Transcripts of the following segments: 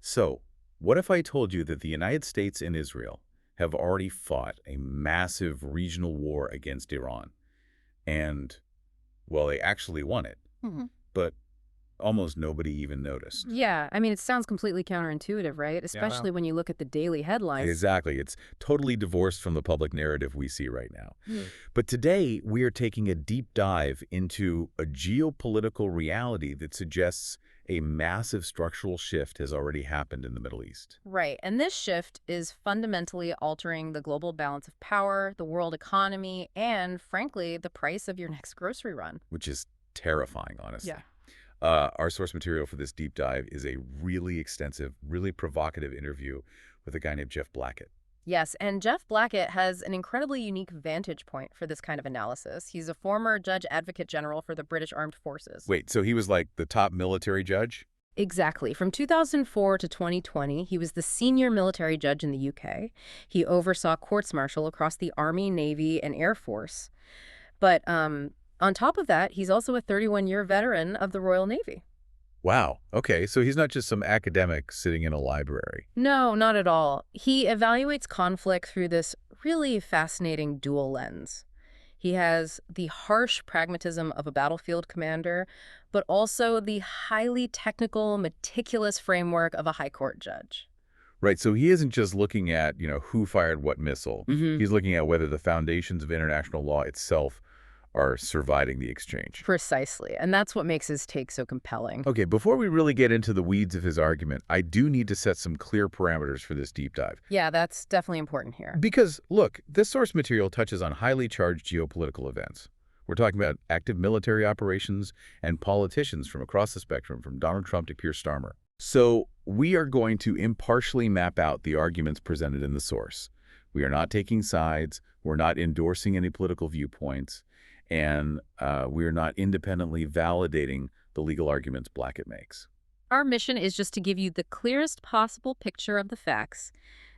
So, what if I told you that the United States and Israel have already fought a massive regional war against Iran? And, well, they actually won it, Mhm. but almost nobody even noticed. Yeah, I mean, it sounds completely counterintuitive, right? Yeah, Especially well, when you look at the daily headlines. exactly. It's totally divorced from the public narrative we see right now. Mm. But today, we are taking a deep dive into a geopolitical reality that suggests a massive structural shift has already happened in the Middle East, Right, and this shift is fundamentally altering the global balance of power, the world economy, and, frankly, the price of your next grocery run. which is terrifying, Yeah. honestly. Our source material for this deep dive is a really extensive, really provocative interview with a guy named Jeff Blacket. Yes, and Jeff Blacket has an incredibly unique vantage point for this kind of analysis. He's a former judge advocate general for the British Armed Forces. Wait, so he was like the top military judge? Exactly. From 2004 to 2020, he was the senior military judge in the UK. He oversaw courts-martial across the Army, Navy, and Air Force. But on top of that, he's also a 31-year veteran of the Royal Navy. Wow. Okay, so he's not just some academic sitting in a library. No, not at all. He evaluates conflict through this really fascinating dual lens. He has the harsh pragmatism of a battlefield commander, but also the highly technical, meticulous framework of a high court judge. Right, so he isn't just looking at, who fired what missile. He's looking at whether the foundations of international law itself are surviving the exchange. Precisely, and that's what makes his take so compelling. Okay, before we really get into the weeds of his argument, I do need to set some clear parameters for this deep dive. Yeah, that's definitely important here. Because, look, this source material touches on highly charged geopolitical events. We're talking about active military operations and politicians from across the spectrum, from Donald Trump to Keir Starmer. So we are going to impartially map out the arguments presented in the source. We are not taking sides, we're not endorsing any political viewpoints, and we are not independently validating the legal arguments Blackett makes. Our mission is just to give you the clearest possible picture of the facts,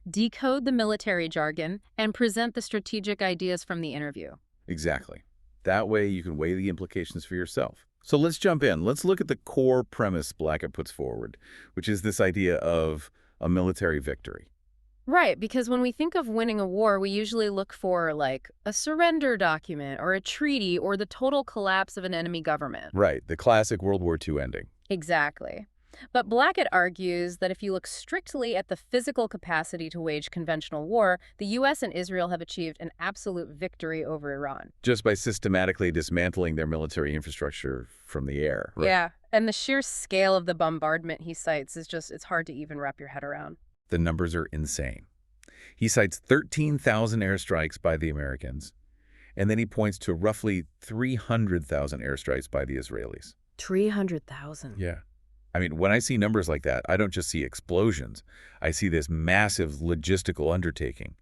decode the military jargon, and present the strategic ideas from the interview. Exactly. That way you can weigh the implications for yourself. So let's jump in. Let's look at the core premise Blackett puts forward, which is this idea of a military victory. Right, because when we think of winning a war, we usually look for, like, a surrender document or a treaty or the total collapse of an enemy government. Right, the classic World War II ending. Exactly. But Blackett argues that if you look strictly at the physical capacity to wage conventional war, the U.S. and Israel have achieved an absolute victory over Iran. Just by systematically dismantling their military infrastructure from the air. Right? Yeah, and the sheer scale of the bombardment he cites is just, it's hard to even wrap your head around. The numbers are insane. He cites 13,000 airstrikes by the Americans, and then he points to roughly 300,000 airstrikes by the Israelis. 300,000. Yeah. I mean, when I see numbers like that, I don't just see explosions. I see this massive logistical undertaking.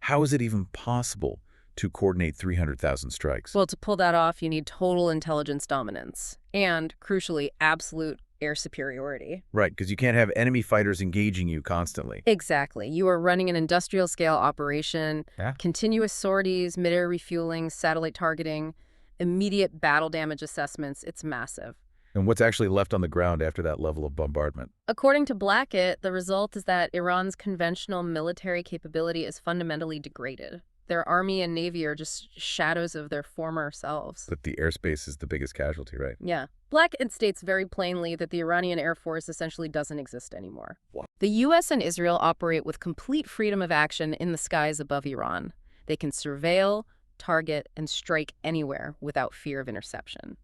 How is it even possible to coordinate 300,000 strikes? Well, to pull that off, you need total intelligence dominance and, crucially, absolute air superiority. Right, because you can't have enemy fighters engaging you constantly. Exactly. You are running an industrial-scale operation, continuous sorties, mid-air refueling, satellite targeting, immediate battle damage assessments. It's massive. And what's actually left on the ground after that level of bombardment? According to Blackett, the result is that Iran's conventional military capability is fundamentally degraded. Their army and navy are just shadows of their former selves. But the airspace is the biggest casualty, right? Yeah. Blackett states very plainly that the Iranian Air Force essentially doesn't exist anymore. What? The U.S. and Israel operate with complete freedom of action in the skies above Iran. They can surveil, target, and strike anywhere without fear of interception.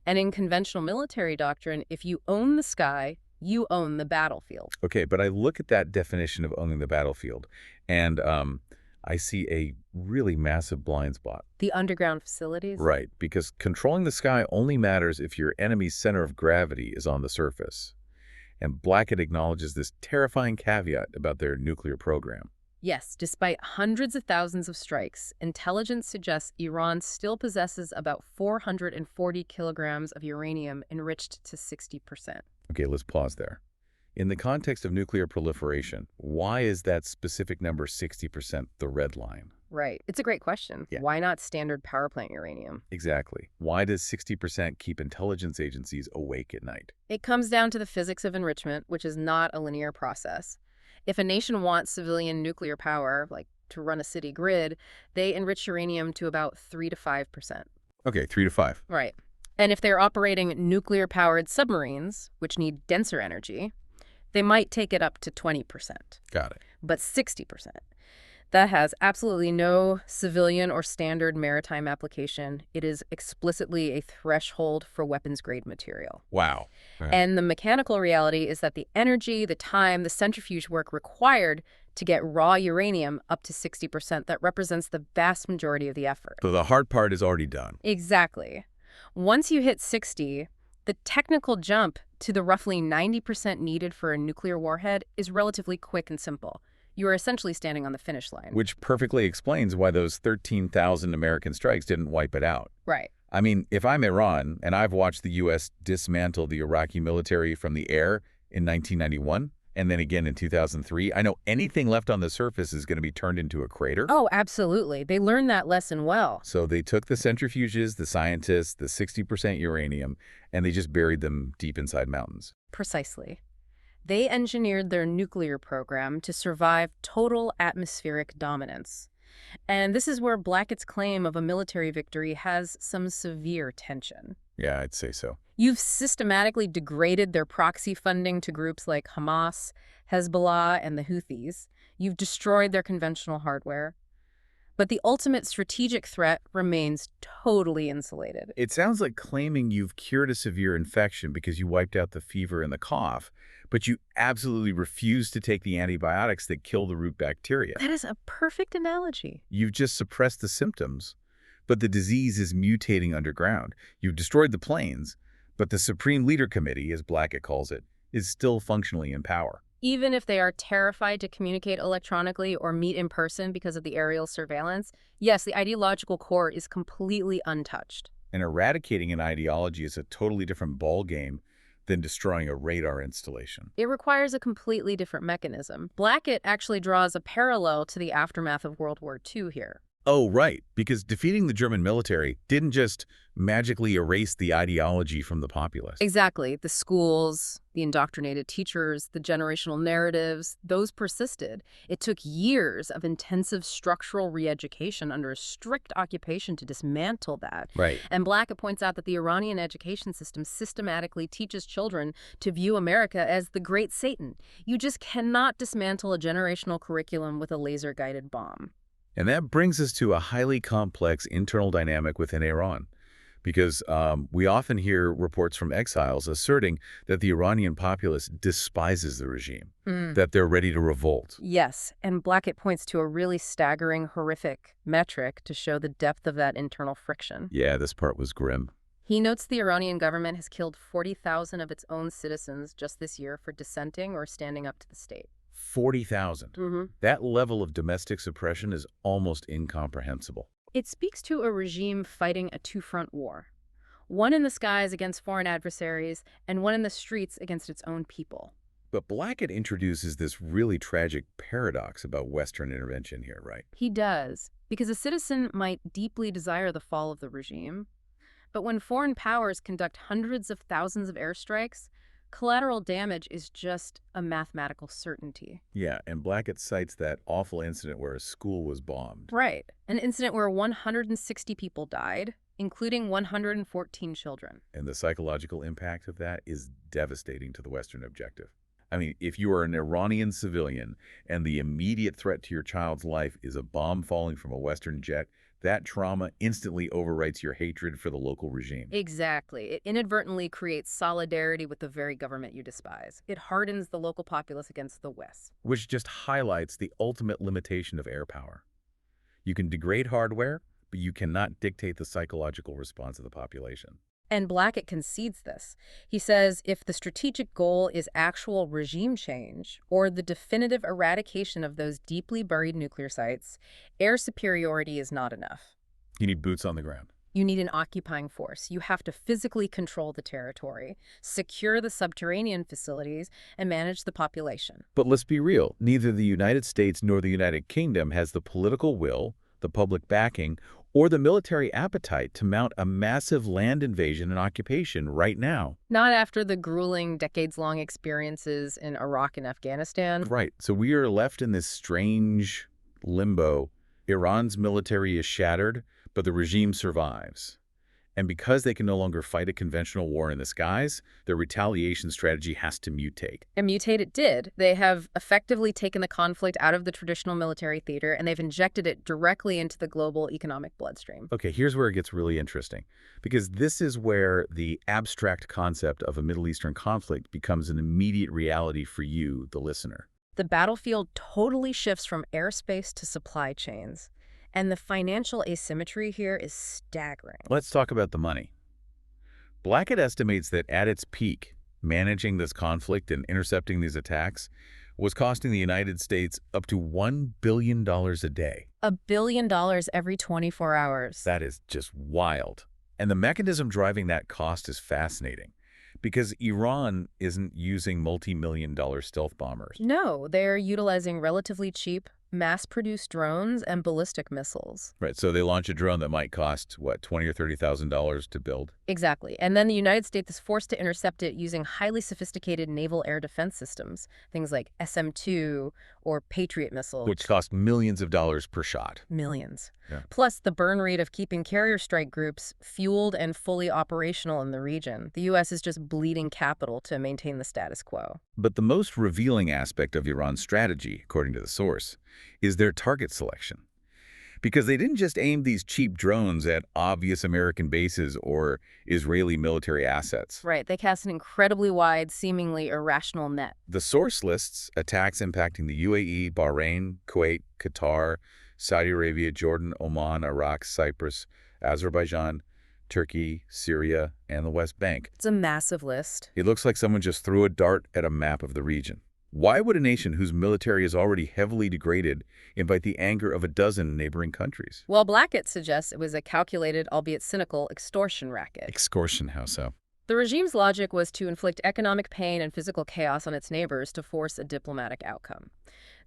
And in conventional military doctrine, if you own the sky, you own the battlefield. Okay, but I look at that definition of owning the battlefield, and I see a really massive blind spot. The underground facilities? Right, because controlling the sky only matters if your enemy's center of gravity is on the surface. And Blackett acknowledges this terrifying caveat about their nuclear program. Yes, despite hundreds of thousands of strikes, intelligence suggests Iran still possesses about 440 kilograms of uranium enriched to 60%. Okay, let's pause there. In the context of nuclear proliferation, why is that specific number 60% the red line? Right. It's a great question. Yeah. Why not standard power plant uranium? Exactly. Why does 60% keep intelligence agencies awake at night? It comes down to the physics of enrichment, which is not a linear process. If a nation wants civilian nuclear power, like to run a city grid, they enrich uranium to about 3 to 5%. Okay, 3 to 5. Right. And if they're operating nuclear-powered submarines, which need denser energy, they might take it up to 20%. Got it. But 60%. That has absolutely no civilian or standard maritime application. It is explicitly a threshold for weapons-grade material. Wow. And the mechanical reality is that the energy, the time, the centrifuge work required to get raw uranium up to 60%, that represents the vast majority of the effort. So the hard part is already done. Exactly. Once you hit 60, the technical jump to the roughly 90% needed for a nuclear warhead is relatively quick and simple. You are essentially standing on the finish line. Which perfectly explains why those 13,000 American strikes didn't wipe it out. Right. I mean, if I'm Iran and I've watched the U.S. dismantle the Iraqi military from the air in 1991 and then again in 2003, I know anything left on the surface is going to be turned into a crater. Oh, absolutely. They learned that lesson well. So they took the centrifuges, the scientists, the 60% uranium, and they just buried them deep inside mountains. Precisely. They engineered their nuclear program to survive total atmospheric dominance. And this is where Blackett's claim of a military victory has some severe tension. Yeah, I'd say so. You've systematically degraded their proxy funding to groups like Hamas, Hezbollah, and the Houthis. You've destroyed their conventional hardware. But the ultimate strategic threat remains totally insulated. It sounds like claiming you've cured a severe infection because you wiped out the fever and the cough, but you absolutely refuse to take the antibiotics that kill the root bacteria. That is a perfect analogy. You've just suppressed the symptoms, but the disease is mutating underground. You've destroyed the planes, but the Supreme Leader Committee, as Blacket calls it, is still functionally in power. Even if they are terrified to communicate electronically or meet in person because of the aerial surveillance, yes, the ideological core is completely untouched. And eradicating an ideology is a totally different ballgame than destroying a radar installation. It requires a completely different mechanism. Blacket actually draws a parallel to the aftermath of World War II here. Oh, right, because defeating the German military didn't just magically erase the ideology from the populace. Exactly. The schools, the indoctrinated teachers, the generational narratives, those persisted. It took years of intensive structural re-education under a strict occupation to dismantle that. Right. And Blacket points out that the Iranian education system systematically teaches children to view America as the great Satan. You just cannot dismantle a generational curriculum with a laser-guided bomb. And that brings us to a highly complex internal dynamic within Iran, because we often hear reports from exiles asserting that the Iranian populace despises the regime, that they're ready to revolt. Yes, and Blacket points to a really staggering, horrific metric to show the depth of that internal friction. Yeah, this part was grim. He notes the Iranian government has killed 40,000 of its own citizens just this year for dissenting or standing up to the state. 40,000. That level of domestic suppression is almost incomprehensible. It speaks to a regime fighting a two-front war. One in the skies against foreign adversaries, and one in the streets against its own people. But Blacket introduces this really tragic paradox about Western intervention here, right? He does, because a citizen might deeply desire the fall of the regime. But when foreign powers conduct hundreds of thousands of airstrikes, collateral damage is just a mathematical certainty. Yeah, and Blacket cites that awful incident where a school was bombed. Right. An incident where 160 people died, including 114 children. And the psychological impact of that is devastating to the Western objective. I mean, if you are an Iranian civilian and the immediate threat to your child's life is a bomb falling from a Western jet, that trauma instantly overwrites your hatred for the local regime. Exactly. It inadvertently creates solidarity with the very government you despise. It hardens the local populace against the West. Which just highlights the ultimate limitation of air power. You can degrade hardware, but you cannot dictate the psychological response of the population. And Blacket concedes this. He says if the strategic goal is actual regime change or the definitive eradication of those deeply buried nuclear sites, air superiority is not enough. You need boots on the ground. You need an occupying force. You have to physically control the territory, secure the subterranean facilities, and manage the population. But let's be real, neither the United States nor the United Kingdom has the political will, the public backing, or the military appetite to mount a massive land invasion and occupation right now. Not after the grueling, decades-long experiences in Iraq and Afghanistan. Right. So we are left in this strange limbo. Iran's military is shattered, but the regime survives. And because they can no longer fight a conventional war in the skies, their retaliation strategy has to mutate. And mutate it did. They have effectively taken the conflict out of the traditional military theater, and they've injected it directly into the global economic bloodstream. Okay, here's where it gets really interesting, because this is where the abstract concept of a Middle Eastern conflict becomes an immediate reality for you, the listener. The battlefield totally shifts from airspace to supply chains. And the financial asymmetry here is staggering. Let's talk about the money. Blacket estimates that at its peak, managing this conflict and intercepting these attacks was costing the United States up to $1 billion a day. $1 billion every 24 hours. That is just wild. And the mechanism driving that cost is fascinating, because Iran isn't using multi-million-dollar stealth bombers. No, they're utilizing relatively cheap, mass-produced drones and ballistic missiles. Right, so they launch a drone that might cost, what, $20,000 or $30,000 to build? Exactly. And then the United States is forced to intercept it using highly sophisticated naval air defense systems, things like SM-2 or Patriot missiles. Which cost millions of dollars per shot. Millions. Yeah. Plus the burn rate of keeping carrier strike groups fueled and fully operational in the region. The U.S. is just bleeding capital to maintain the status quo. But the most revealing aspect of Iran's strategy, according to the source, is their target selection. Because they didn't just aim these cheap drones at obvious American bases or Israeli military assets. Right. They cast an incredibly wide, seemingly irrational net. The source lists attacks impacting the UAE, Bahrain, Kuwait, Qatar, Saudi Arabia, Jordan, Oman, Iraq, Cyprus, Azerbaijan, Turkey, Syria, and the West Bank. It's a massive list. It looks like someone just threw a dart at a map of the region. Why would a nation whose military is already heavily degraded invite the anger of a dozen neighboring countries? Well, Blacket suggests it was a calculated, albeit cynical, extortion racket. Extortion, how so? The regime's logic was to inflict economic pain and physical chaos on its neighbors to force a diplomatic outcome.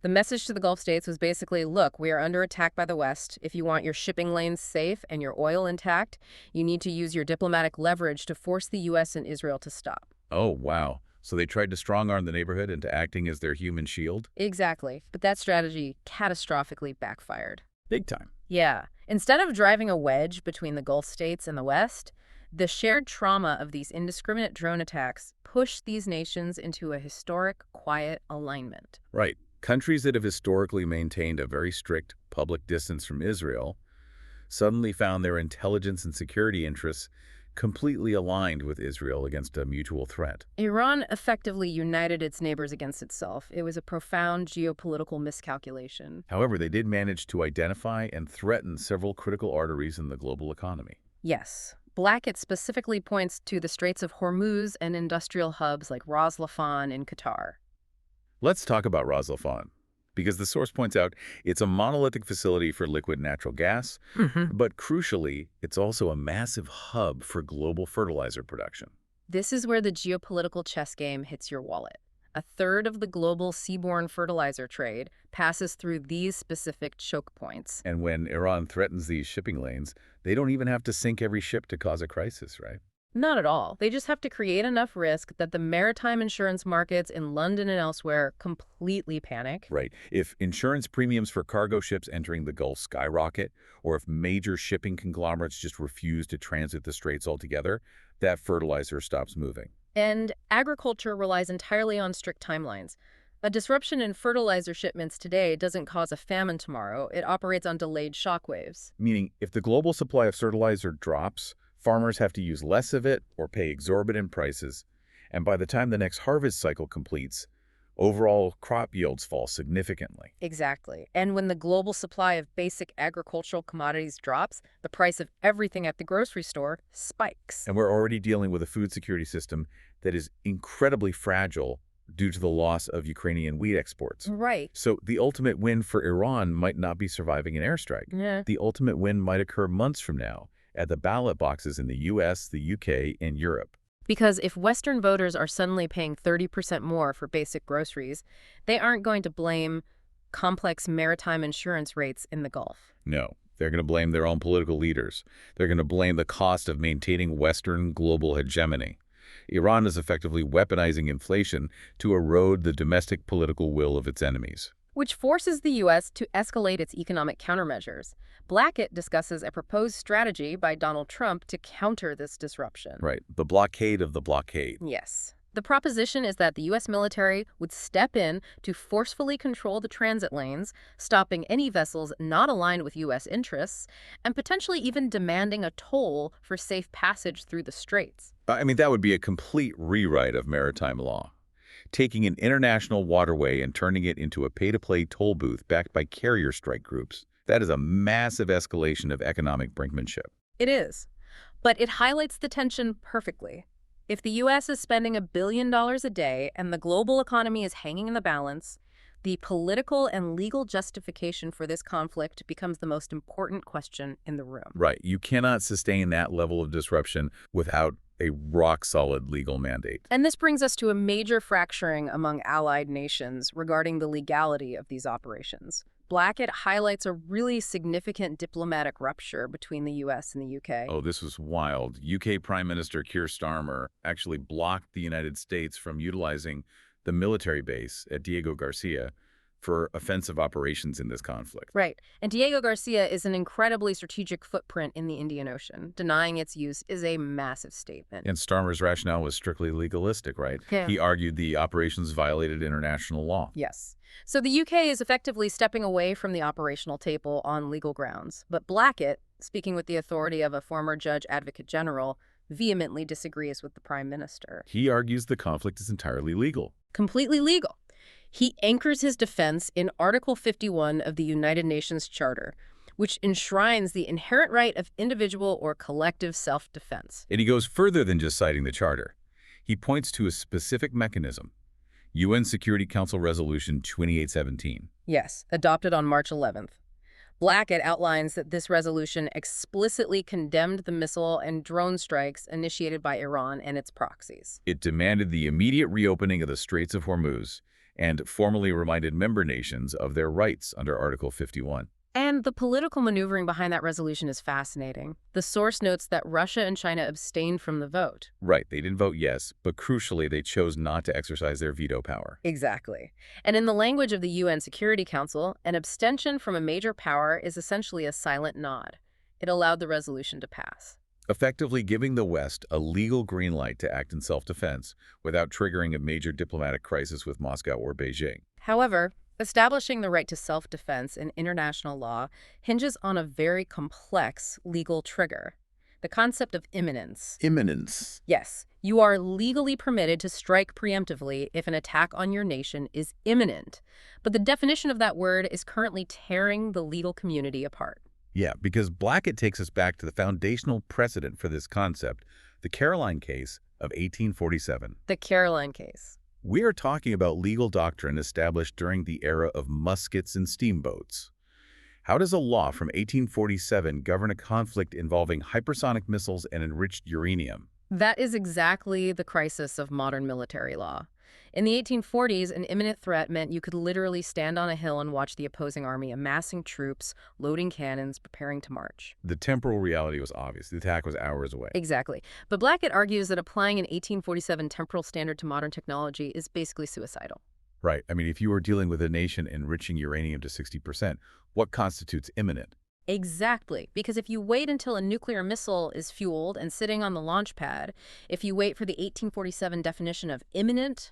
The message to the Gulf states was basically, look, we are under attack by the West. If you want your shipping lanes safe and your oil intact, you need to use your diplomatic leverage to force the U.S. and Israel to stop. Oh, wow. So they tried to strong-arm the neighborhood into acting as their human shield? Exactly. But that strategy catastrophically backfired. Big time. Yeah. Instead of driving a wedge between the Gulf states and the West, the shared trauma of these indiscriminate drone attacks pushed these nations into a historic, quiet alignment. Right. Countries that have historically maintained a very strict public distance from Israel suddenly found their intelligence and security interests completely aligned with Israel against a mutual threat. Iran effectively united its neighbors against itself. It was a profound geopolitical miscalculation. However, they did manage to identify and threaten several critical arteries in the global economy. Yes. Blacket specifically points to the Straits of Hormuz and industrial hubs like Ras Laffan in Qatar. Let's talk about Ras Laffan, because the source points out it's a monolithic facility for liquid natural gas, but crucially, it's also a massive hub for global fertilizer production. This is where the geopolitical chess game hits your wallet. A third of the global seaborne fertilizer trade passes through these specific choke points. And when Iran threatens these shipping lanes, they don't even have to sink every ship to cause a crisis, right? Not at all. They just have to create enough risk that the maritime insurance markets in London and elsewhere completely panic. Right. If insurance premiums for cargo ships entering the Gulf skyrocket, or if major shipping conglomerates just refuse to transit the straits altogether, that fertilizer stops moving. And agriculture relies entirely on strict timelines. A disruption in fertilizer shipments today doesn't cause a famine tomorrow. It operates on delayed shockwaves. Meaning, if the global supply of fertilizer drops, farmers have to use less of it or pay exorbitant prices, and by the time the next harvest cycle completes, overall crop yields fall significantly. Exactly. And when the global supply of basic agricultural commodities drops, the price of everything at the grocery store spikes. And we're already dealing with a food security system that is incredibly fragile due to the loss of Ukrainian wheat exports. Right. So the ultimate win for Iran might not be surviving an airstrike. Yeah. The ultimate win might occur months from now at the ballot boxes in the US, the UK, and Europe. Because if Western voters are suddenly paying 30% more for basic groceries, they aren't going to blame complex maritime insurance rates in the Gulf. No, They're going to blame their own political leaders. They're going to blame the cost of maintaining Western global hegemony. Iran is effectively weaponizing inflation to erode the domestic political will of its enemies. Which forces the U.S. to escalate its economic countermeasures. Blacket discusses a proposed strategy by Donald Trump to counter this disruption. Right, the blockade of the blockade. Yes. The proposition is that the U.S. military would step in to forcefully control the transit lanes, stopping any vessels not aligned with U.S. interests, and potentially even demanding a toll for safe passage through the straits. I mean, that would be a complete rewrite of maritime law. Taking an international waterway and turning it into a pay-to-play toll booth backed by carrier strike groups. That is a massive escalation of economic brinkmanship. It is. But it highlights the tension perfectly. If the U.S. is spending $1 billion a day and the global economy is hanging in the balance, the political and legal justification for this conflict becomes the most important question in the room. Right. You cannot sustain that level of disruption without a rock-solid legal mandate. And this brings us to a major fracturing among allied nations regarding the legality of these operations. Blacket highlights a really significant diplomatic rupture between the U.S. and the U.K. Oh, this was wild. UK Prime Minister Keir Starmer actually blocked the United States from utilizing the military base at Diego Garcia for offensive operations in this conflict. Right. And Diego Garcia is an incredibly strategic footprint in the Indian Ocean. Denying its use is a massive statement. And Starmer's rationale was strictly legalistic, right? Yeah. He argued the operations violated international law. Yes. So the UK is effectively stepping away from the operational table on legal grounds. But Blacket, speaking with the authority of a former judge advocate general, vehemently disagrees with the Prime Minister. He argues the conflict is entirely legal. Completely legal. He anchors his defense in Article 51 of the United Nations Charter, which enshrines the inherent right of individual or collective self-defense. And he goes further than just citing the Charter. He points to a specific mechanism, UN Security Council Resolution 2817. Yes, adopted on March 11th. Blacket outlines that this resolution explicitly condemned the missile and drone strikes initiated by Iran and its proxies. It demanded the immediate reopening of the Straits of Hormuz and formally reminded member nations of their rights under Article 51. And the political maneuvering behind that resolution is fascinating. The source notes that Russia and China abstained from the vote. Right, they didn't vote yes, but crucially, they chose not to exercise their veto power. Exactly. And in the language of the UN Security Council, an abstention from a major power is essentially a silent nod. It allowed the resolution to pass, Effectively giving the West a legal green light to act in self-defense without triggering a major diplomatic crisis with Moscow or Beijing. However, establishing the right to self-defense in international law hinges on a very complex legal trigger, the concept of imminence. Imminence. Yes, you are legally permitted to strike preemptively if an attack on your nation is imminent, but the definition of that word is currently tearing the legal community apart. Yeah, because Blacket takes us back to the foundational precedent for this concept, the Caroline case of 1847. The Caroline case. We are talking about legal doctrine established during the era of muskets and steamboats. How does a law from 1847 govern a conflict involving hypersonic missiles and enriched uranium? That is exactly the crisis of modern military law. In the 1840s, an imminent threat meant you could literally stand on a hill and watch the opposing army amassing troops, loading cannons, preparing to march. The temporal reality was obvious. The attack was hours away. Exactly. But Blacket argues that applying an 1847 temporal standard to modern technology is basically suicidal. Right. I mean, if you were dealing with a nation enriching uranium to 60%, what constitutes imminent? Exactly, because if you wait until a nuclear missile is fueled and sitting on the launch pad, if you wait for the 1847 definition of imminent,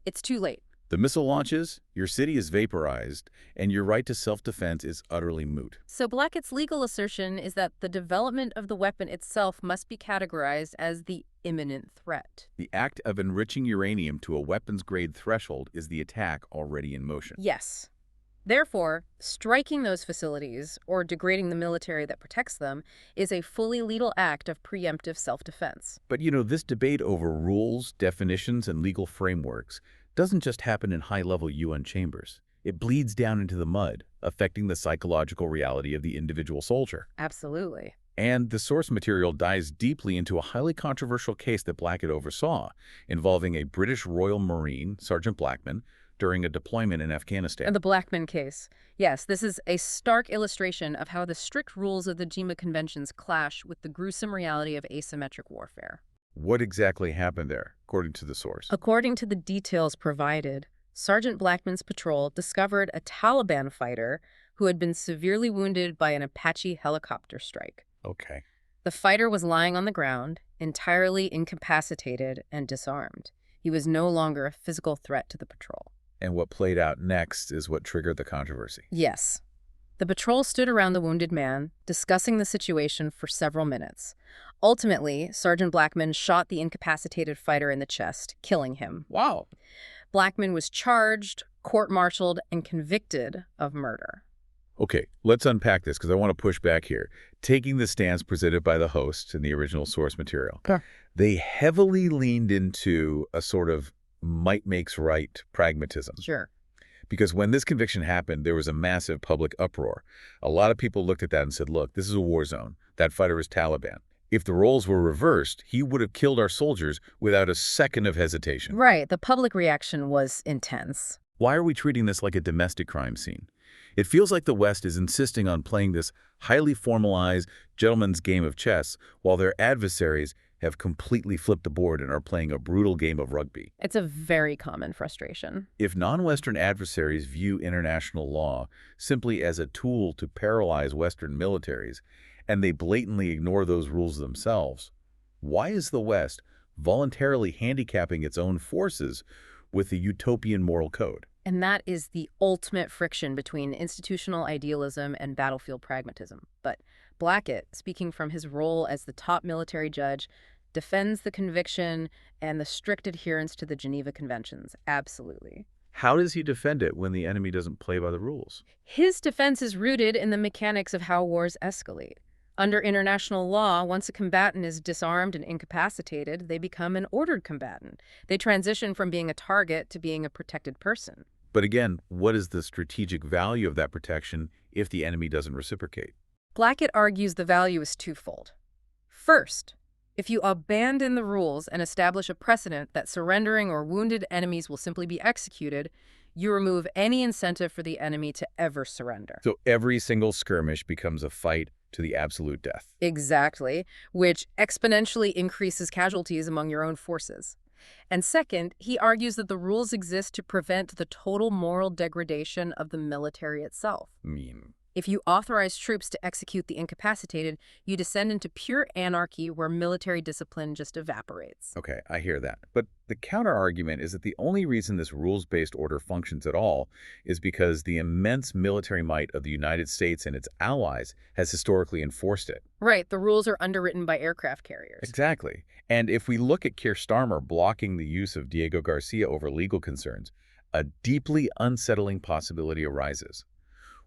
it's too late. The missile launches, your city is vaporized, and your right to self-defense is utterly moot. So Blackett's legal assertion is that the development of the weapon itself must be categorized as the imminent threat. The act of enriching uranium to a weapons-grade threshold is the attack already in motion. Yes. Therefore, striking those facilities, or degrading the military that protects them, is a fully legal act of preemptive self-defense. But this debate over rules, definitions, and legal frameworks doesn't just happen in high-level UN chambers. It bleeds down into the mud, affecting the psychological reality of the individual soldier. Absolutely. And the source material dives deeply into a highly controversial case that Blacket oversaw, involving a British Royal Marine, Sergeant Blackman, during a deployment in Afghanistan. The Blackman case. Yes, this is a stark illustration of how the strict rules of the Geneva Conventions clash with the gruesome reality of asymmetric warfare. What exactly happened there, according to the source? According to the details provided, Sergeant Blackman's patrol discovered a Taliban fighter who had been severely wounded by an Apache helicopter strike. Okay. The fighter was lying on the ground, entirely incapacitated and disarmed. He was no longer a physical threat to the patrol. And what played out next is what triggered the controversy. Yes. The patrol stood around the wounded man, discussing the situation for several minutes. Ultimately, Sergeant Blackman shot the incapacitated fighter in the chest, killing him. Wow. Blackman was charged, court-martialed, and convicted of murder. Okay, let's unpack this because I want to push back here. Taking the stance presented by the hosts in the original source material, Sure. they heavily leaned into a sort of might makes right pragmatism. Sure. Because when this conviction happened, there was a massive public uproar. A lot of people looked at that and said, look, this is a war zone. That fighter is Taliban. If the roles were reversed, he would have killed our soldiers without a second of hesitation. Right. The public reaction was intense. Why are we treating this like a domestic crime scene? It feels like the West is insisting on playing this highly formalized gentleman's game of chess while their adversaries have completely flipped the board and are playing a brutal game of rugby. It's a very common frustration. If non-Western adversaries view international law simply as a tool to paralyze Western militaries, and they blatantly ignore those rules themselves, why is the West voluntarily handicapping its own forces with the utopian moral code? And that is the ultimate friction between institutional idealism and battlefield pragmatism. But Blacket, speaking from his role as the top military judge, defends the conviction and the strict adherence to the Geneva Conventions. Absolutely. How does he defend it when the enemy doesn't play by the rules? His defense is rooted in the mechanics of how wars escalate. Under international law, once a combatant is disarmed and incapacitated, they become an ordered combatant. They transition from being a target to being a protected person. But again, what is the strategic value of that protection if the enemy doesn't reciprocate? Blacket argues the value is twofold. First, if you abandon the rules and establish a precedent that surrendering or wounded enemies will simply be executed, you remove any incentive for the enemy to ever surrender. So every single skirmish becomes a fight to the absolute death. Exactly, which exponentially increases casualties among your own forces. And second, he argues that the rules exist to prevent the total moral degradation of the military itself. If you authorize troops to execute the incapacitated, you descend into pure anarchy where military discipline just evaporates. Okay, I hear that. But the counter-argument is that the only reason this rules-based order functions at all is because the immense military might of the United States and its allies has historically enforced it. Right, the rules are underwritten by aircraft carriers. Exactly. And if we look at Keir Starmer blocking the use of Diego Garcia over legal concerns, a deeply unsettling possibility arises.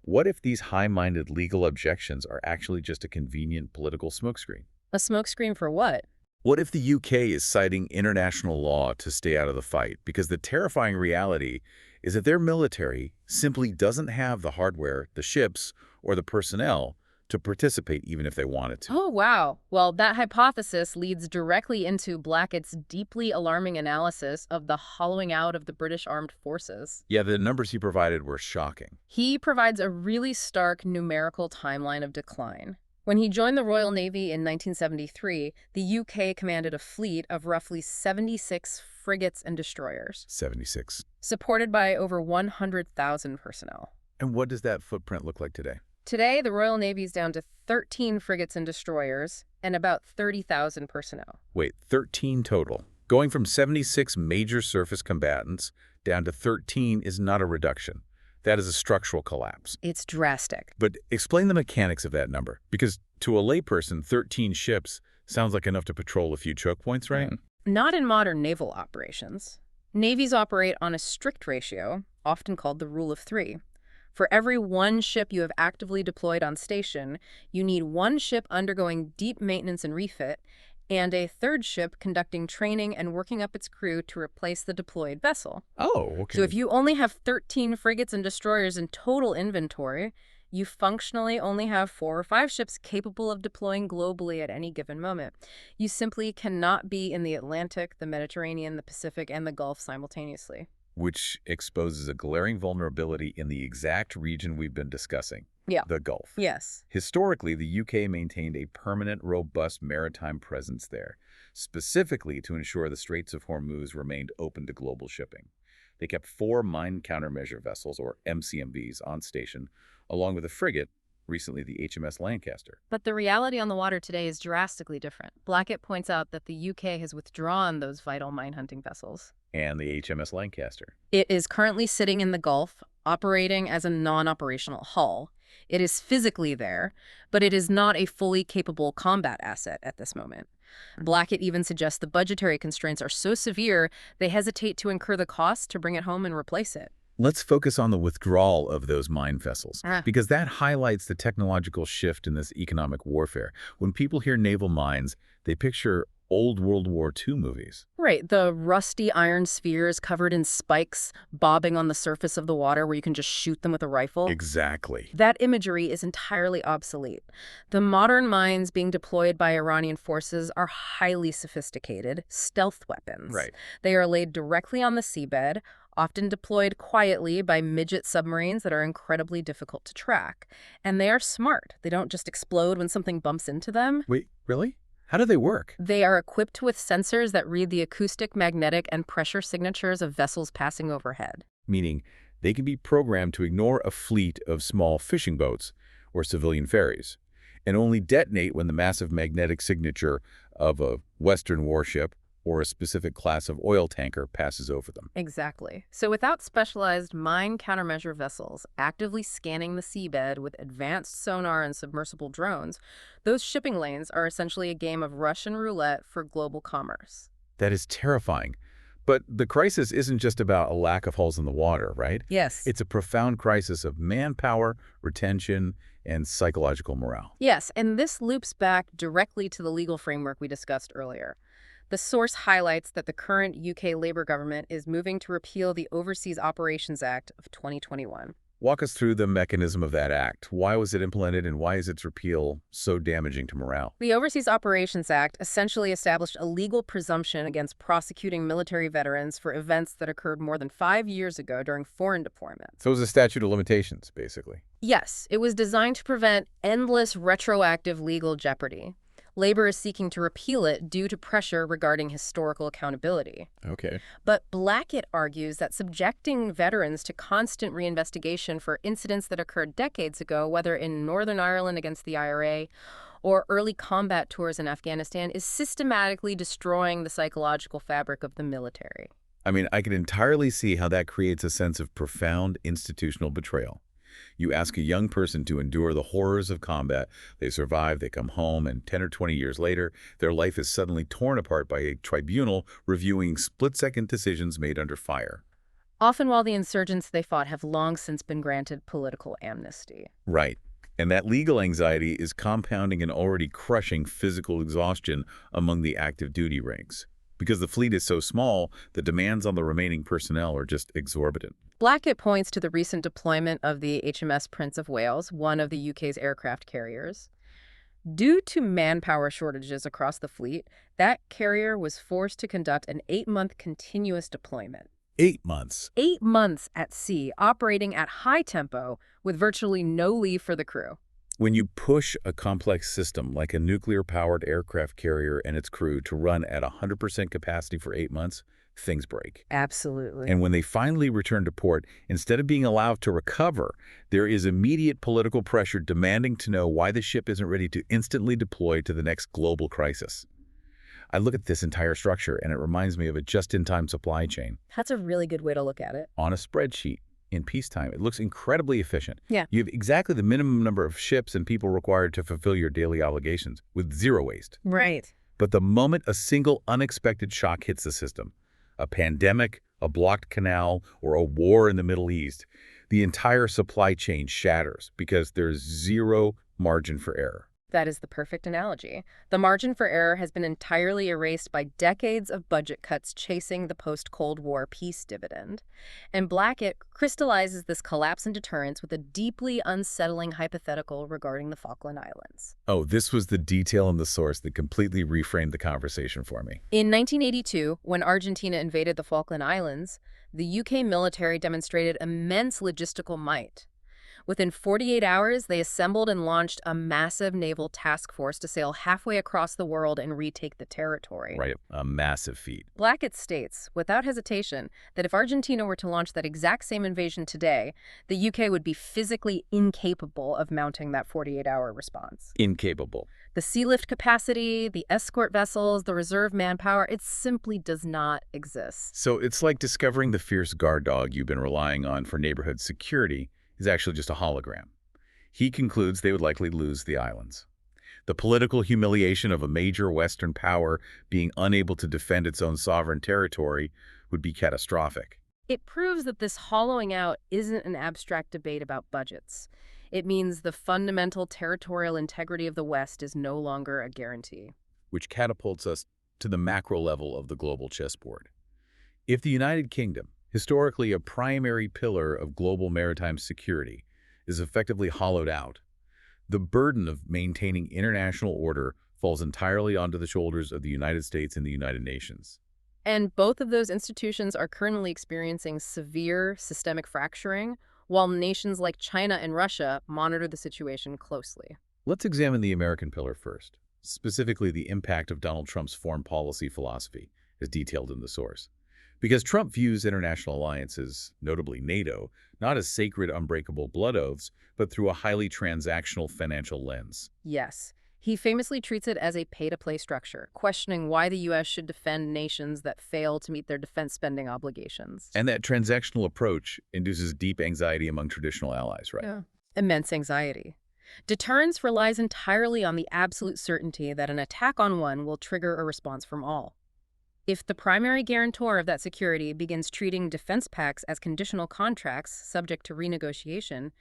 What if these high-minded legal objections are actually just a convenient political smokescreen? A smokescreen for what? What if the UK is citing international law to stay out of the fight because the terrifying reality is that their military simply doesn't have the hardware, the ships, or the personnel to participate even if they wanted to? Oh, wow. Well, that hypothesis leads directly into Blackett's deeply alarming analysis of the hollowing out of the British armed forces. Yeah, the numbers he provided were shocking. He provides a really stark numerical timeline of decline. When he joined the Royal Navy in 1973, the UK commanded a fleet of roughly 76 frigates and destroyers. 76. Supported by over 100,000 personnel. And what does that footprint look like today? Today, the Royal Navy is down to 13 frigates and destroyers and about 30,000 personnel. Wait, 13 total. Going from 76 major surface combatants down to 13 is not a reduction. That is a structural collapse. It's drastic. But explain the mechanics of that number, because to a layperson, 13 ships sounds like enough to patrol a few choke points, right? Not in modern naval operations. Navies operate on a strict ratio, often called the rule of three. For every one ship you have actively deployed on station, you need one ship undergoing deep maintenance and refit, and a third ship conducting training and working up its crew to replace the deployed vessel. Oh, okay. So if you only have 13 frigates and destroyers in total inventory, you functionally only have 4 or 5 ships capable of deploying globally at any given moment. You simply cannot be in the Atlantic, the Mediterranean, the Pacific, and the Gulf simultaneously. which exposes a glaring vulnerability in the exact region we've been discussing, Yeah. the Gulf. Yes. Historically, the UK maintained a permanent, robust maritime presence there, specifically to ensure the Straits of Hormuz remained open to global shipping. They kept 4 mine countermeasure vessels, or MCMVs, on station, along with a frigate, recently the HMS Lancaster. But the reality on the water today is drastically different. Blackett points out that the UK has withdrawn those vital mine-hunting vessels. And the HMS Lancaster. It is currently sitting in the Gulf, operating as a non-operational hull. It is physically there, but it is not a fully capable combat asset at this moment. Blackett even suggests the budgetary constraints are so severe, they hesitate to incur the cost to bring it home and replace it. Let's focus on the withdrawal of those mine vessels, because that highlights the technological shift in this economic warfare. When people hear naval mines, they picture old World War II movies. Right, the rusty iron spheres covered in spikes bobbing on the surface of the water where you can just shoot them with a rifle. Exactly. That imagery is entirely obsolete. The modern mines being deployed by Iranian forces are highly sophisticated stealth weapons. Right. They are laid directly on the seabed, often deployed quietly by midget submarines that are incredibly difficult to track. And they are smart. They don't just explode when something bumps into them. Wait, really? How do they work? They are equipped with sensors that read the acoustic, magnetic, and pressure signatures of vessels passing overhead. Meaning, they can be programmed to ignore a fleet of small fishing boats or civilian ferries, and only detonate when the massive magnetic signature of a Western warship or a specific class of oil tanker passes over them. Exactly. So without specialized mine countermeasure vessels actively scanning the seabed with advanced sonar and submersible drones, those shipping lanes are essentially a game of Russian roulette for global commerce. That is terrifying. But the crisis isn't just about a lack of hulls in the water, right? Yes. It's a profound crisis of manpower, retention, and psychological morale. Yes, and this loops back directly to the legal framework we discussed earlier. The source highlights that the current UK Labour government is moving to repeal the Overseas Operations Act of 2021. Walk us through the mechanism of that act. Why was it implemented, and why is its repeal so damaging to morale? The Overseas Operations Act essentially established a legal presumption against prosecuting military veterans for events that occurred more than 5 years ago during foreign deployments. So it was a statute of limitations, basically. Yes, it was designed to prevent endless retroactive legal jeopardy. Labor is seeking to repeal it due to pressure regarding historical accountability. Okay. But Blackett argues that subjecting veterans to constant reinvestigation for incidents that occurred decades ago, whether in Northern Ireland against the IRA or early combat tours in Afghanistan, is systematically destroying the psychological fabric of the military. I mean, I can entirely see how that creates a sense of profound institutional betrayal. You ask a young person to endure the horrors of combat, they survive, they come home, and 10 or 20 years later, their life is suddenly torn apart by a tribunal reviewing split-second decisions made under fire. Often while the insurgents they fought have long since been granted political amnesty. Right. And that legal anxiety is compounding an already crushing physical exhaustion among the active duty ranks. Because the fleet is so small, the demands on the remaining personnel are just exorbitant. Blackett points to the recent deployment of the HMS Prince of Wales, one of the UK's aircraft carriers. Due to manpower shortages across the fleet, that carrier was forced to conduct an 8-month continuous deployment. 8 months. 8 months at sea, operating at high tempo with virtually no leave for the crew. When you push a complex system like a nuclear-powered aircraft carrier and its crew to run at 100% capacity for 8 months, things break. Absolutely. And when they finally return to port, instead of being allowed to recover, there is immediate political pressure demanding to know why the ship isn't ready to instantly deploy to the next global crisis. I look at this entire structure, and it reminds me of a just-in-time supply chain. That's a really good way to look at it. On a spreadsheet, in peacetime, it looks incredibly efficient. Yeah. You have exactly the minimum number of ships and people required to fulfill your daily obligations with zero waste. Right. But the moment a single unexpected shock hits the system, a pandemic, a blocked canal, or a war in the Middle East, the entire supply chain shatters because there's zero margin for error. That is the perfect analogy. The margin for error has been entirely erased by decades of budget cuts chasing the post-Cold War peace dividend. And Blackett crystallizes this collapse in deterrence with a deeply unsettling hypothetical regarding the Falkland Islands. Oh, this was the detail in the source that completely reframed the conversation for me. In 1982, when Argentina invaded the Falkland Islands, the UK military demonstrated immense logistical might. Within 48 hours, they assembled and launched a massive naval task force to sail halfway across the world and retake the territory. Right, a massive feat. Blackett states, without hesitation, that if Argentina were to launch that exact same invasion today, the UK would be physically incapable of mounting that 48-hour response. Incapable. The sea lift capacity, the escort vessels, the reserve manpower, it simply does not exist. So it's like discovering the fierce guard dog you've been relying on for neighborhood security is actually just a hologram. He concludes they would likely lose the islands. The political humiliation of a major Western power being unable to defend its own sovereign territory would be catastrophic. It proves that this hollowing out isn't an abstract debate about budgets. It means the fundamental territorial integrity of the West is no longer a guarantee. Which catapults us to the macro level of the global chessboard. If the United Kingdom, historically a primary pillar of global maritime security, is effectively hollowed out, the burden of maintaining international order falls entirely onto the shoulders of the United States and the United Nations. And both of those institutions are currently experiencing severe systemic fracturing, while nations like China and Russia monitor the situation closely. Let's examine the American pillar first, specifically the impact of Donald Trump's foreign policy philosophy, as detailed in the source. Because Trump views international alliances, notably NATO, not as sacred, unbreakable blood oaths, but through a highly transactional financial lens. Yes. He famously treats it as a pay-to-play structure, questioning why the U.S. should defend nations that fail to meet their defense spending obligations. And that transactional approach induces deep anxiety among traditional allies, right? Yeah. Immense anxiety. Deterrence relies entirely on the absolute certainty that an attack on one will trigger a response from all. If the primary guarantor of that security begins treating defense pacts as conditional contracts subject to renegotiation,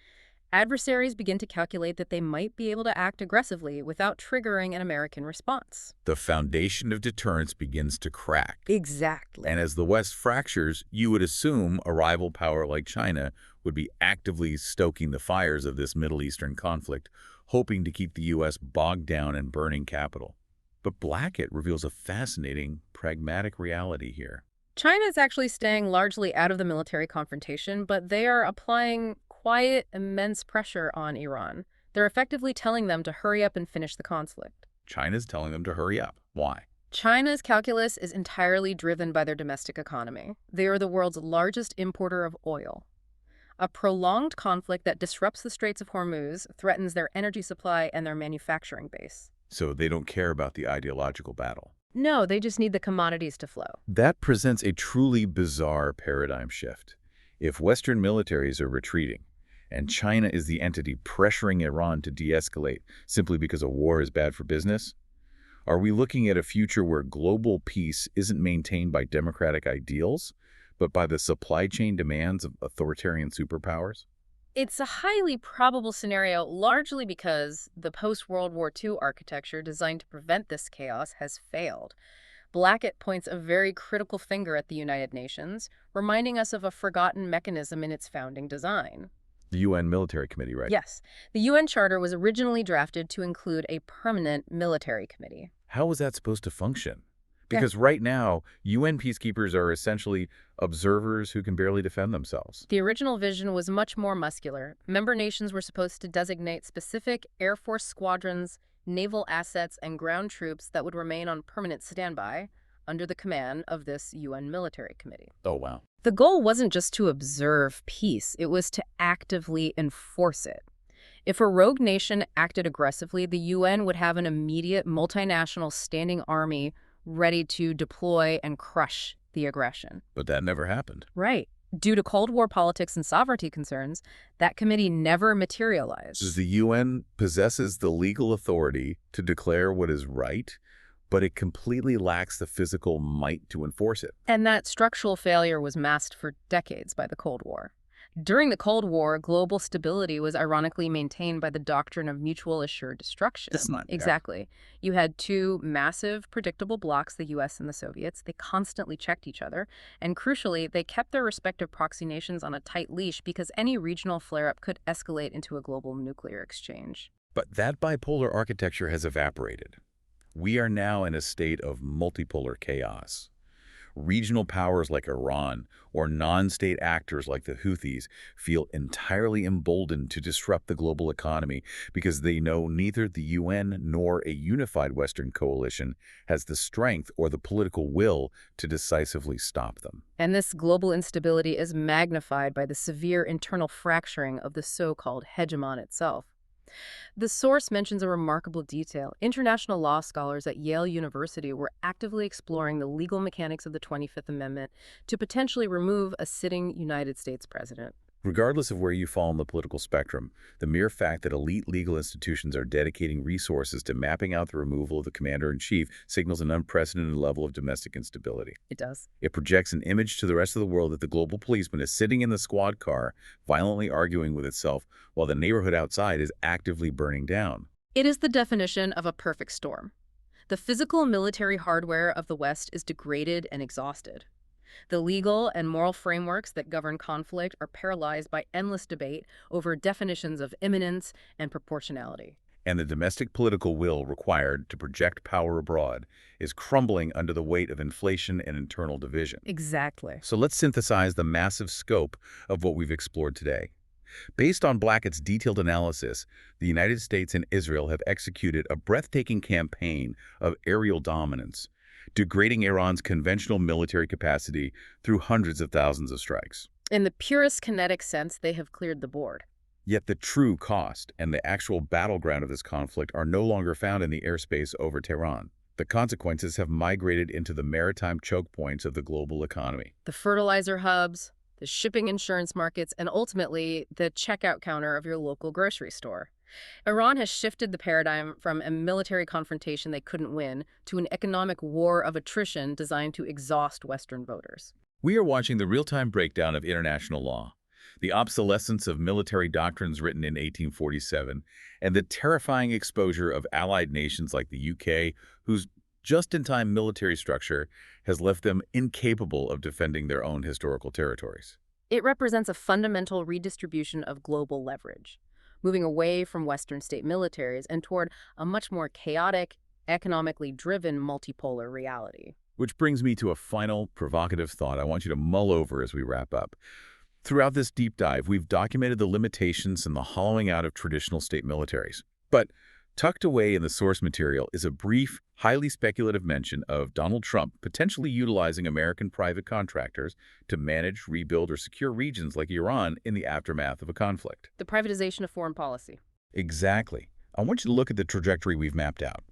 adversaries begin to calculate that they might be able to act aggressively without triggering an American response. The foundation of deterrence begins to crack. Exactly. And as the West fractures, you would assume a rival power like China would be actively stoking the fires of this Middle Eastern conflict, hoping to keep the U.S. bogged down in burning capital. But Blackett reveals a fascinating, pragmatic reality here. China is actually staying largely out of the military confrontation, but they are applying quiet, immense pressure on Iran. They're effectively telling them to hurry up and finish the conflict. China's telling them to hurry up. Why? China's calculus is entirely driven by their domestic economy. They are the world's largest importer of oil. A prolonged conflict that disrupts the Straits of Hormuz threatens their energy supply and their manufacturing base. So they don't care about the ideological battle. No, they just need the commodities to flow. That presents a truly bizarre paradigm shift. If Western militaries are retreating, and China is the entity pressuring Iran to de-escalate simply because a war is bad for business, are we looking at a future where global peace isn't maintained by democratic ideals, but by the supply chain demands of authoritarian superpowers? It's a highly probable scenario, largely because the post-World War II architecture designed to prevent this chaos has failed. Blackett points a very critical finger at the United Nations, reminding us of a forgotten mechanism in its founding design. The UN Military Committee, right? Yes. The UN Charter was originally drafted to include a permanent military committee. How was that supposed to function? Because right now, UN peacekeepers are essentially observers who can barely defend themselves. The original vision was much more muscular. Member nations were supposed to designate specific Air Force squadrons, naval assets, and ground troops that would remain on permanent standby under the command of this UN military committee. Oh, wow. The goal wasn't just to observe peace, it was to actively enforce it. If a rogue nation acted aggressively, the UN would have an immediate multinational standing army ready to deploy and crush the aggression. But that never happened. Right. Due to Cold War politics and sovereignty concerns, that committee never materialized. So the UN possesses the legal authority to declare what is right, but it completely lacks the physical might to enforce it. And that structural failure was masked for decades by the Cold War. During the Cold War, global stability was ironically maintained by the doctrine of mutual assured destruction. Yeah. Exactly. You had two massive, predictable blocs, the US and the Soviets. They constantly checked each other. And crucially, they kept their respective proxy nations on a tight leash because any regional flare-up could escalate into a global nuclear exchange. But that bipolar architecture has evaporated. We are now in a state of multipolar chaos. Regional powers like Iran or non-state actors like the Houthis feel entirely emboldened to disrupt the global economy because they know neither the UN nor a unified Western coalition has the strength or the political will to decisively stop them. And this global instability is magnified by the severe internal fracturing of the so-called hegemon itself. The source mentions a remarkable detail. International law scholars at Yale University were actively exploring the legal mechanics of the 25th Amendment to potentially remove a sitting United States president. Regardless of where you fall on the political spectrum, the mere fact that elite legal institutions are dedicating resources to mapping out the removal of the commander-in-chief signals an unprecedented level of domestic instability. It does. It projects an image to the rest of the world that the global policeman is sitting in the squad car, violently arguing with itself, while the neighborhood outside is actively burning down. It is the definition of a perfect storm. The physical and military hardware of the West is degraded and exhausted. The legal and moral frameworks that govern conflict are paralyzed by endless debate over definitions of imminence and proportionality. And the domestic political will required to project power abroad is crumbling under the weight of inflation and internal division. Exactly. So let's synthesize the massive scope of what we've explored today. Based on Blackett's detailed analysis, the United States and Israel have executed a breathtaking campaign of aerial dominance, degrading Iran's conventional military capacity through hundreds of thousands of strikes. In the purest kinetic sense, they have cleared the board. Yet the true cost and the actual battleground of this conflict are no longer found in the airspace over Tehran. The consequences have migrated into the maritime choke points of the global economy. The fertilizer hubs, the shipping insurance markets, and ultimately the checkout counter of your local grocery store. Iran has shifted the paradigm from a military confrontation they couldn't win to an economic war of attrition designed to exhaust Western voters. We are watching the real-time breakdown of international law, the obsolescence of military doctrines written in 1847, and the terrifying exposure of allied nations like the UK, whose just-in-time military structure has left them incapable of defending their own historical territories. It represents a fundamental redistribution of global leverage, moving away from Western state militaries and toward a much more chaotic, economically driven multipolar reality. Which brings me to a final provocative thought I want you to mull over as we wrap up. Throughout this deep dive, we've documented the limitations and the hollowing out of traditional state militaries. But tucked away in the source material is a brief, highly speculative mention of Donald Trump potentially utilizing American private contractors to manage, rebuild, or secure regions like Iran in the aftermath of a conflict. The privatization of foreign policy. Exactly. I want you to look at the trajectory we've mapped out.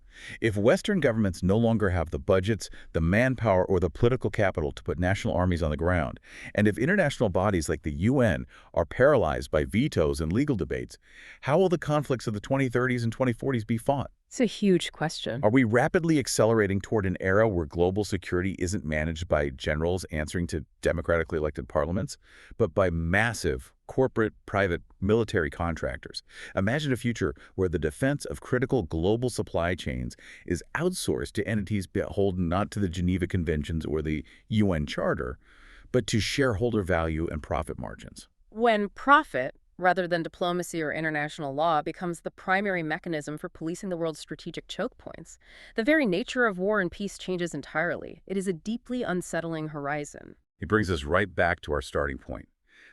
If Western governments no longer have the budgets, the manpower, or the political capital to put national armies on the ground, and if international bodies like the UN are paralyzed by vetoes and legal debates, how will the conflicts of the 2030s and 2040s be fought? It's a huge question. Are we rapidly accelerating toward an era where global security isn't managed by generals answering to democratically elected parliaments, but by massive corporate, private, military contractors? Imagine a future where the defense of critical global supply chains is outsourced to entities beholden not to the Geneva Conventions or the UN Charter, but to shareholder value and profit margins. When profit, rather than diplomacy or international law, becomes the primary mechanism for policing the world's strategic choke points, the very nature of war and peace changes entirely. It is a deeply unsettling horizon. It brings us right back to our starting point.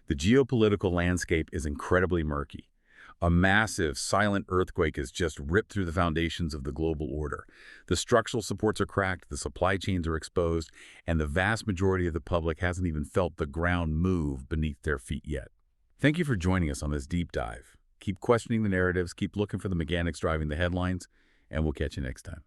The geopolitical landscape is incredibly murky. A massive, silent earthquake has just ripped through the foundations of the global order. The structural supports are cracked, the supply chains are exposed, and the vast majority of the public hasn't even felt the ground move beneath their feet yet. Thank you for joining us on this deep dive. Keep questioning the narratives, keep looking for the mechanics driving the headlines, and we'll catch you next time.